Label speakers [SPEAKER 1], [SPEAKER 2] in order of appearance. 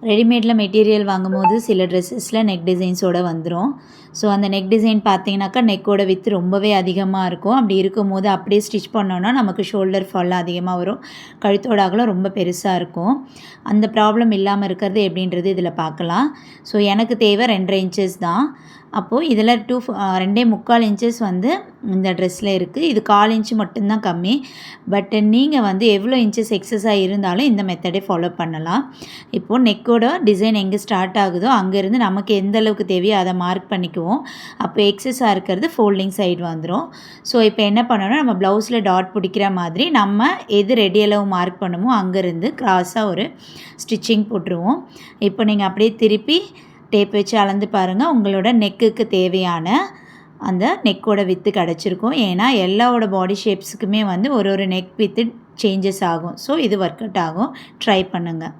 [SPEAKER 1] ரெடிமேடில் material வாங்கும்போது சில ட்ரெஸ்ஸஸில் neck டிசைன்ஸோடு வந்துடும். ஸோ அந்த நெக் டிசைன் பார்த்தீங்கன்னாக்கா நெக்கோட வித்து ரொம்பவே அதிகமாக இருக்கும். அப்படி இருக்கும்போது அப்படியே ஸ்டிச் பண்ணோன்னா நமக்கு ஷோல்டர் ஃபால் அதிகமாக வரும். கழுத்தோட அகலம் ரொம்ப பெருசாக இருக்கும். அந்த ப்ராப்ளம் இல்லாமல் இருக்கிறது எப்படின்றது இதில் பார்க்கலாம். ஸோ எனக்கு தேவை 2.5 இன்ச்சஸ் தான். அப்போது இதில் 2.25 இன்ச்சஸ் வந்து இந்த ட்ரெஸ்ஸில் இருக்குது. இது 1/4 இன்ச்சு மட்டும்தான் கம்மி. பட் நீங்கள் வந்து எவ்வளோ இன்ச்சஸ் எக்ஸஸாக இருந்தாலும் இந்த மெத்தடே ஃபாலோ பண்ணலாம். இப்போது நெக்கோட டிசைன் எங்கே ஸ்டார்ட் ஆகுதோ அங்கேருந்து நமக்கு எந்த அளவுக்கு தேவையோ அதை மார்க் பண்ணிக்குவோம். அப்போ எக்ஸஸாக இருக்கிறது ஃபோல்டிங் சைடு வந்துடும். ஸோ இப்போ என்ன பண்ணணும்னா நம்ம ப்ளவுஸில் டாட் பிடிக்கிற மாதிரி நம்ம எது ரெடி அளவு மார்க் பண்ணுமோ அங்கேருந்து கிராஸாக ஒரு ஸ்டிச்சிங் போட்டுருவோம். இப்போ நீங்கள் அப்படியே திருப்பி டேப் வச்சு அளந்து பாருங்கள். உங்களோட நெக்குக்கு தேவையான அந்த நெக்கோட வித்து கிடச்சிருக்கும். ஏன்னா எல்லாவோட பாடி ஷேப்ஸுக்குமே வந்து ஒரு நெக் வித்து சேஞ்சஸ் ஆகும். ஸோ இது ஒர்க் அவுட் ஆகும். ட்ரை பண்ணுங்கள்.